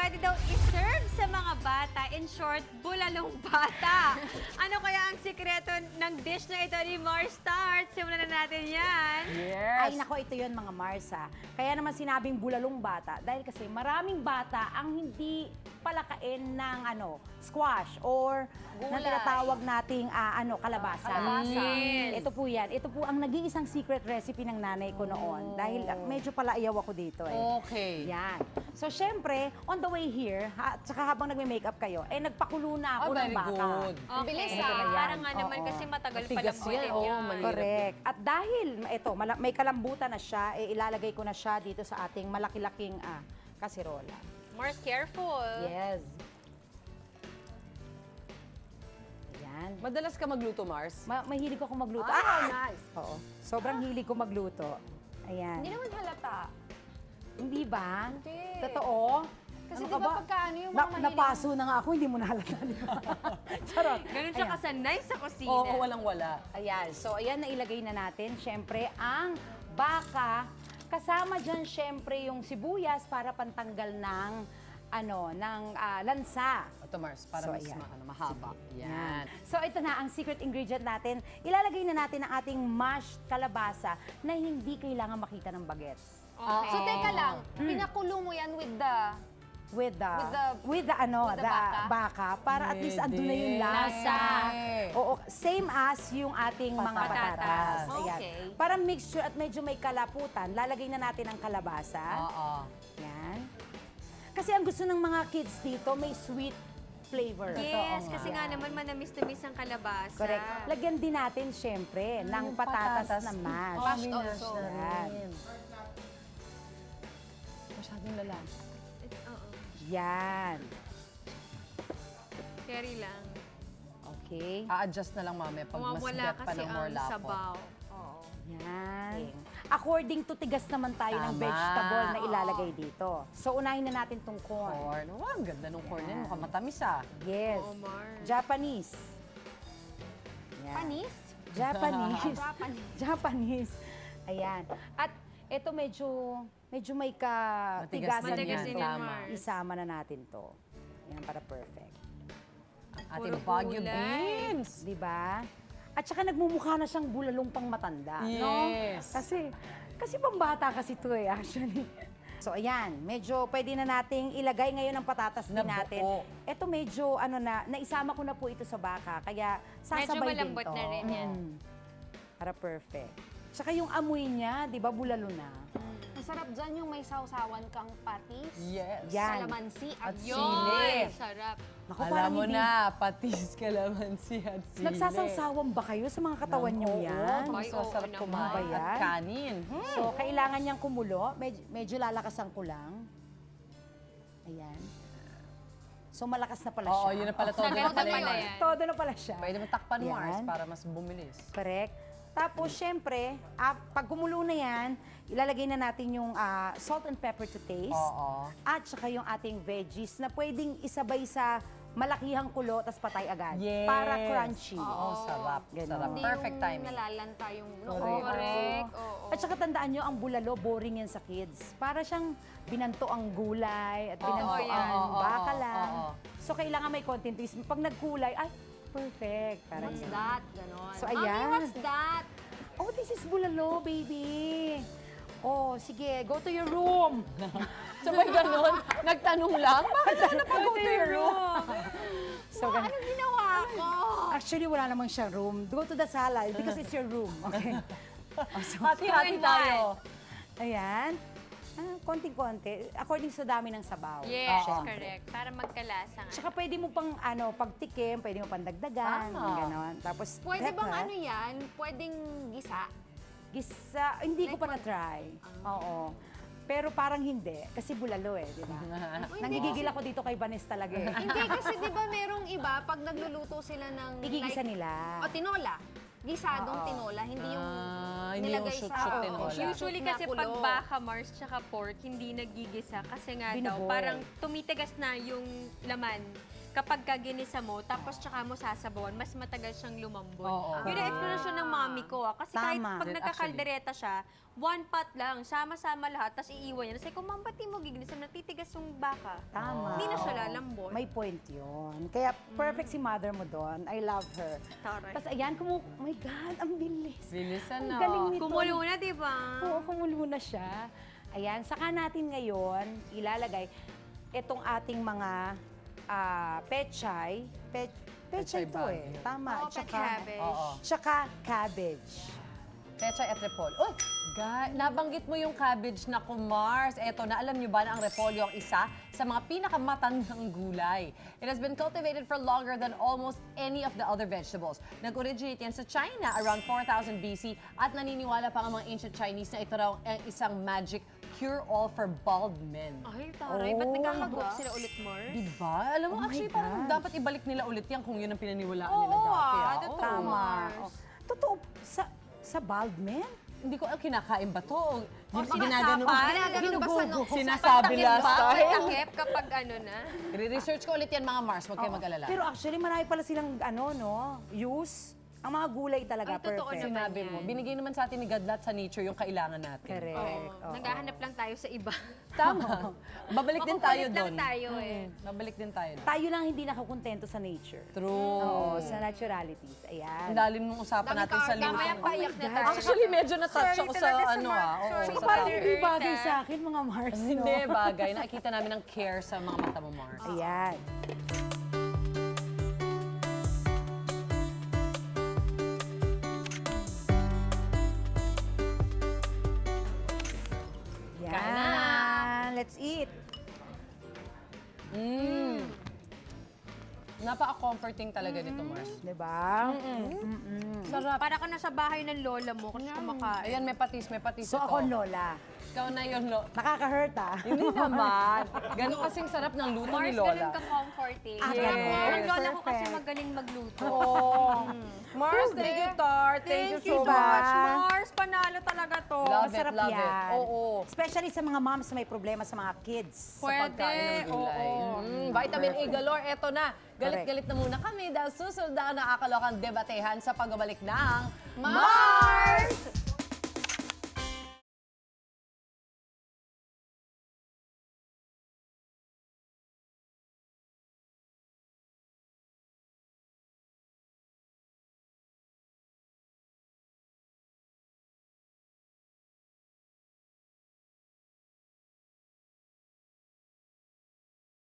pwede daw iserve sa mga bata. In short, bulalong bata. Ano kaya ang sikreto ng dish na ito ni Mars Tart? Simulan na natin yan. Yes. Ay nako, ito yun mga Marsa. Kaya naman sinabing bulalong bata dahil kasi maraming bata ang hindi palakain ng squash or ng Gulay. tinatawag nating kalabasa. Kalabasa. Yes. Ito po yan. Ito po ang nag-iisang secret recipe ng nanay ko noon. Dahil medyo palaiyaw ako dito eh. Okay. Yan. So, syempre, on the way here, tsaka habang nagme-makeup kayo, nagpakulo na ako Oh, ng very baka. good. Okay. Bilis, ah. Parang nga naman Oo. kasi matagal pa Matigas lang yan. ulit Oo, mahirap. Correct. At dahil ito, may kalambutan na siya, ilalagay ko na siya dito sa ating malaki-laking kasirola. Mars, careful. Yes. Ayan. Madalas ka magluto, Mars? Mahilig ako magluto. Nice. Oo. Sobrang hilig ko magluto. Ayan. Hindi naman halata. Hindi ba? Hindi. Totoo? Kasi Ano di ka ba pagka yung mga mahilig... Napaso na nga ako, hindi mo nahalata. Di ba? Charot. Ganun siya Ayan. kasanay sa kusina. Oo, walang-wala. Ayan. So, ayan, nailagay na natin. Siyempre, ang baka. Kasama dyan, siyempre, yung sibuyas para pantanggal ng, lansa. Ito, Mars, para So, mas ayan. mahaba. Yan. Yan. So, ito na ang secret ingredient natin. Ilalagay na natin ang ating mashed kalabasa na hindi kailangan makita ng bagets. Okay. So, teka lang. Pinakulo mo yan with the... With the with the baka para at least andun na yung lasa. Pwede. Oo, same as yung ating mga Patatas. patatas. Ayan. Okay. Para mixture at medyo may kalaputan, lalagay na natin ang kalabasa. Oo. Yan. Kasi ang gusto ng mga kids dito, may sweet flavor. Yes, Totoo kasi nga naman manamis-tamis ang kalabasa. Correct. Lagyan din natin, syempre, ng patatas na mash. Mashed also. Yan. Masyadong lala. Oo. Yan. Carry lang. Okay. A-adjust na lang mamaya pag mas Mawawala get pa kasi ng more ang lapot. sabaw. Oo. Yan. According to tigas naman tayo ng Tama. vegetable na ilalagay dito. So, unahin na natin tong corn. Corn. Wow, ang ganda ng corn Yan. yan. Mukhang matamis ah. Yes. Oo, Mars. Japanese. Yan. Panis? Japanese. Japanese. Japanese. Ayan. At ito medyo may katigasan Matigas yan. din yan, Tama. Mars. Isama na natin to. Yan, para perfect. Ating Puro Baguio gulay. beans. Di ba? At saka nagmumukha na siyang bulalong pang matanda. No? Yes. Kasi pambata kasi to actually. So ayan, medyo pwede na nating ilagay ngayon ang patatas din Na natin. buo. Ito medyo naisama ko na po ito sa baka, kaya sasabay din malambot to. na rin yan. Para perfect. Tsaka yung amoy niya, di ba, bulalo na. Masarap dyan yung may sausawan kang patis, Yes. Yan. kalamansi, at At yun. Yun! Sili. Sarap. Naku, Alam parang mo hindi- na, patis, kalamansi at sili. Nagsasawsawan ba kayo sa mga katawan niyo yan? Oo, Ay, masarap oo kumain. naman. At kanin. So, kailangan niyang kumulo. Medyo lalakasan ko lang. Ayan. So, malakas na pala Oo, siya. yun na pala. Todo Sagad na na pala pala yun. yan. Todo na pala siya. Pwede mo takpan mo, Yan. Mars, para mas bumilis. Correct. Tapos, syempre, pag kumulo na yan, ilalagay na natin yung salt and pepper to taste. Oo. At saka yung ating veggies na pwedeng isabay sa malakihang kulo, tas patay agad. Yes. Para crunchy. Oo, sarap. Ganon. Sarap. Hindi Perfect yung timing. nalalanta yung... Correct. Correct. Oo. At saka tandaan nyo, ang bulalo, boring yan sa kids. Para siyang binanto ang gulay at binanto yan. ang Oo, baka oo, lang. oo. So, kailangan may content twist. Pag nagkulay, ay, perfect. Parang What's yun. that? Ganon. So, ayan. Mami, what's that? Oh, this is bulalo, baby. Oh, sige, go to your room. Sabay ganun, nagtanong lang, bakit sana pa go to your room? So, ganun. Ano ginawa ko? Actually, wala namang siyang room. Go to the sala because it's your room. Okay. Oh, so, Hati-hati tayo. ayan. Konting-konti. According sa dami ng sabaw. Yes, Oo. correct. Para magkalasa nga. Tsaka pwede mo pang, pagtikim, pwede mo pang dagdagan. Tama. Ganon. Tapos, Pwede heck, bang ha? ano yan? Pwedeng gisa? Gisa, hindi ko pa na-try. Oo. Pero parang hindi. Kasi bulalo di ba? Nangigigil ako dito kay Vanessa talaga eh. Hindi kasi di ba merong iba pag nagluluto sila ng... Igigisa nila. O tinola. Gisadong tinola. Hindi yung Hindi yung nilagay shoot-shoot sa... tinola. Usually Na kasi kulo. pag baka, Mars, tsaka pork, hindi nagigisa. Kasi nga daw, Binoboil. parang tumitigas na yung laman kapag kaginisa mo, tapos tsaka mo sasabawan, mas matagal siyang lumambot. Oo. Yun ang explanation ng mami ko. Kasi kahit Tama. pag nagkakaldereta siya, one pot lang, sama-sama lahat, tapos iiwan niya. Kasi kung ma'am, ba't di mo giginisa, natitigas persong baka. Tama. Hindi na siya Oo. lalambot. May point yun. Kaya perfect si mother mo doon. I love her. Taray. Tapos ayan, oh my God, ang bilis. Bilisan Ang na. galing nito. Kumulo na, di ba? Oo, kumulo na siya. Ayan, saka natin ngayon ilalagay itong ating mga pechay. Pechay to bag. eh. Tama. Oo, pet cabbage. Oo. Tsaka cabbage. Pechay at repolyo. Uy! Nabanggit mo yung cabbage na Mars. Eto na, alam niyo ba na ang repolyo ang isa sa mga pinakamatandang gulay? It has been cultivated for longer than almost any of the other vegetables. Nag-originate yan sa China around 4000 BC at naniniwala pa ang mga ancient Chinese na ito raw ang isang magic cure-all for bald men. Ay, taray. Ba't Oh. nagkakagup sila ulit, Mars? Diba? Alam mo, Oh my actually, parang God. dapat ibalik nila ulit yan kung yun ang pinaniwalaan Oo, nila dati. totoo. Tama. Mars. Oh. Totoo, sa bald men? Hindi ko alam, kinakain ba to? O baka ginagano? sapan. Ginagano ba sa noo? Sinasabi last time. Takip kapag ano na. I-research ko ulit yan mga Mars, huwag kayo Oo. mag-alala. Pero actually, marami pala silang use. Ang mga gulay talaga, Ay, totoo perfect. naman. Sinabi mo, binigay naman sa atin ni God lahat sa nature yung kailangan natin. Correct. Oo. Naghahanap lang tayo sa iba. Tama. Babalik din tayo Makukulit lang doon. tayo eh. Babalik din tayo doon. Tayo lang hindi nakakontento sa nature. True. Oo, sa naturalities. Ayan. Ang lalim ng usapan Dami natin sa ka- luto. Mamaya paiyak na tayo. Actually, medyo na-touch Sorry ako sa talaga sa ano mga- Oo, sorry, sa Parang topic. hindi bagay Earth, sa akin, mga Mars, no? Hindi bagay. Nakikita namin ang care sa mga mata mo, Mars. Ayan. Yan. Let's eat. Napaka-comforting talaga nito, Mars. Diba? Sarap. Para ka na sa bahay ng lola mo kasi kumakain. Ayan, may patis So ito. ako, Lola. Ikaw na yun, Lo. Nakaka-hurt ah. Hindi naman. Ganun kasing sarap ng luto Mars, ni ganun Lola. ka-comforting. Ah, Yes. ganun. Ang lola ko kasi Perfect. magaling magluto. Oh. Mars, thank you, Tar. Thank you so you, much. Mars. Mars, panalo talaga to. Love it, Masarap love it. yan. Oo. Especially sa mga moms na may problema sa mga kids. Pwede. Pagkain ng gulay. Oo. Vitamin A galore, eto na. Galit-galit na muna kami dahil susunod na ang nakakalokang debatehan sa pagbabalik ng Mars!